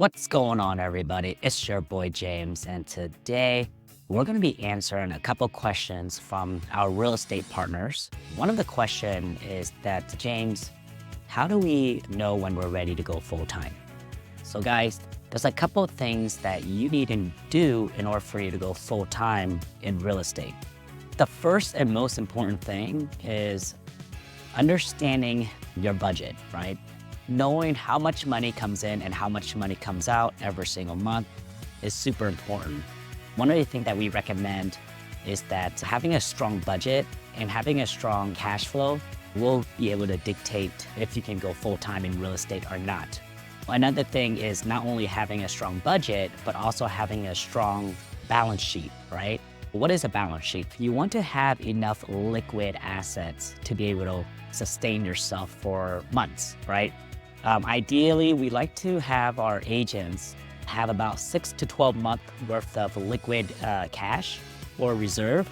What's going on, everybody? It's your boy James, and today we're going to be answering a couple questions from our real estate partners. One of the question is that, James, how do we know when we're ready to go full-time? So guys, there's a couple of things that you need to do in order for you to go full-time in real estate. The first and most important thing is understanding your budget, right? Knowing how much money comes in and how much money comes out every single month is super important. One of the things that we recommend is that having a strong budget and having a strong cash flow will be able to dictate if you can go full-time in real estate or not. Another thing is not only having a strong budget, but also having a strong balance sheet, right? What is a balance sheet? You want to have enough liquid assets to be able to sustain yourself for months, right? Ideally, we like to have our agents have about 6 to 12 months worth of liquid cash or reserve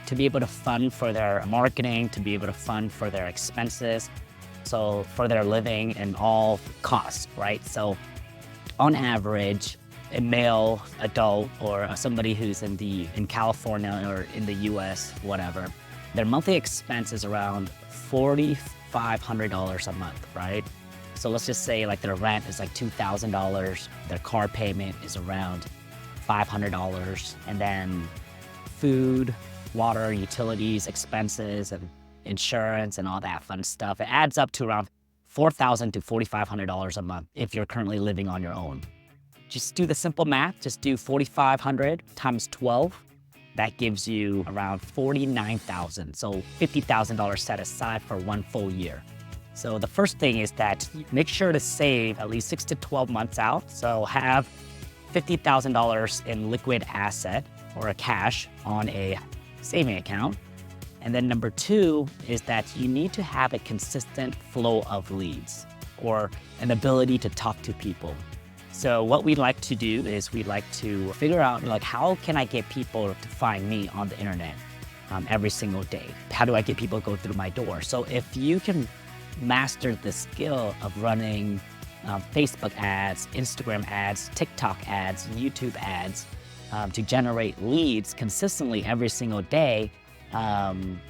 to be able to fund for their marketing, to be able to fund for their expenses, so for their living and all costs, right? So on average, a male adult or somebody who's in California or in the US, whatever, their monthly expense is around $4,500 a month, right? So let's just say like their rent is like $2,000, their car payment is around $500, and then food, water, utilities, expenses, and insurance, and all that fun stuff. It adds up to around $4,000 to $4,500 a month if you're currently living on your own. Just do the simple math, just do 4,500 times 12. That gives you around $49,000, so $50,000 set aside for one full year. So the first thing is that make sure to save at least 6 to 12 months out. So have $50,000 in liquid asset or a cash on a saving account. And then number two is that you need to have a consistent flow of leads or an ability to talk to people. So what we like to do is we like to figure out like, how can I get people to find me on the internet every single day? How do I get people to go through my door? So if you can master the skill of running Facebook ads, Instagram ads, TikTok ads, YouTube ads to generate leads consistently every single day, and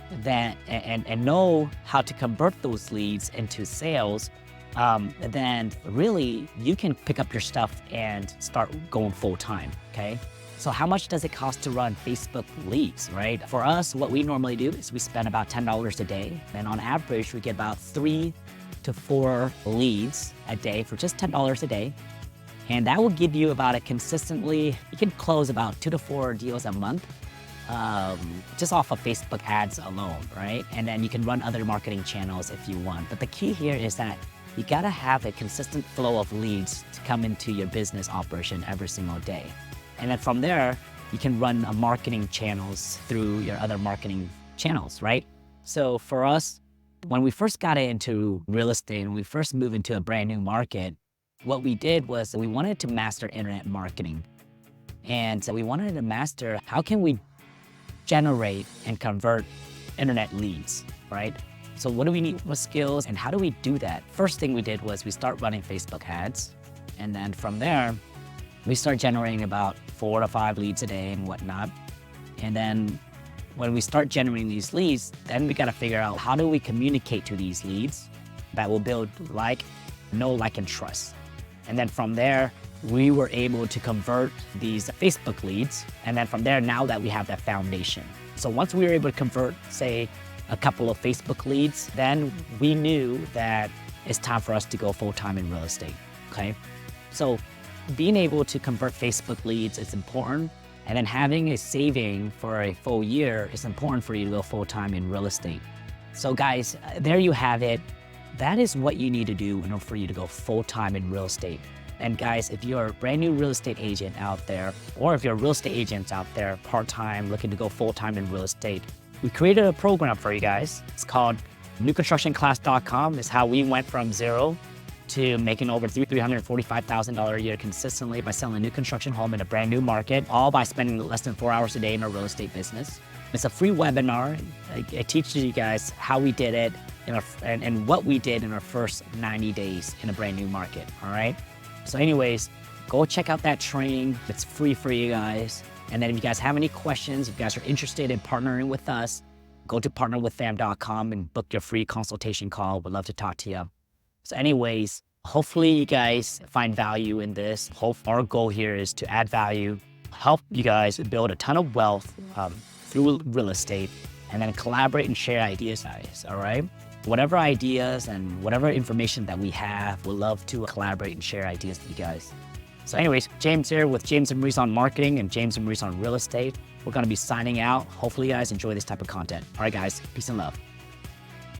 know how to convert those leads into sales, then really you can pick up your stuff and start going full time, okay? So how much does it cost to run Facebook leads, right? For us, what we normally do is we spend about $10 a day. And on average, we get about 3 to 4 leads a day for just $10 a day. And that will give you about you can close about 2 to 4 deals a month, just off of Facebook ads alone, right? And then you can run other marketing channels if you want. But the key here is that you gotta have a consistent flow of leads to come into your business operation every single day. And then from there, you can run marketing channels through your other marketing channels, right? So for us, when we first got into real estate and we first moved into a brand new market, what we did was we wanted to master internet marketing. And we wanted to master how can we generate and convert internet leads, right? So what do we need for skills and how do we do that? First thing we did was we start running Facebook ads. And then from there, we start generating about 4 to 5 leads a day and whatnot. And then when we start generating these leads, then we gotta figure out how do we communicate to these leads that will build know, like, and trust. And then from there, we were able to convert these Facebook leads. And then from there, now that we have that foundation. So once we were able to convert, say, a couple of Facebook leads, then we knew that it's time for us to go full-time in real estate, okay? So being able to convert Facebook leads is important. And then having a saving for a full year is important for you to go full-time in real estate. So guys, there you have it. That is what you need to do in order for you to go full-time in real estate. And guys, if you're a brand new real estate agent out there, or if you're real estate agents out there, part-time, looking to go full-time in real estate, we created a program for you guys. It's called newconstructionclass.com. It's how we went from zero to making over $345,000 a year consistently by selling a new construction home in a brand new market, all by spending less than 4 hours a day in our real estate business. It's a free webinar. It teaches you guys how we did it and what we did in our first 90 days in a brand new market, all right? So anyways, Go check out that training. It's free for you guys. And then if you guys have any questions, if you guys are interested in partnering with us, go to partnerwithpham.com and book your free consultation call. We'd love to talk to you. So anyways, hopefully you guys find value in this. Our goal here is to add value, help you guys build a ton of wealth through real estate, and then collaborate and share ideas, guys, all right? Whatever ideas and whatever information that we have, we'd love to collaborate and share ideas with you guys. So anyways, James here with James and Mariz on marketing and James and Mariz on real estate. We're gonna be signing out. Hopefully you guys enjoy this type of content. All right, guys, peace and love.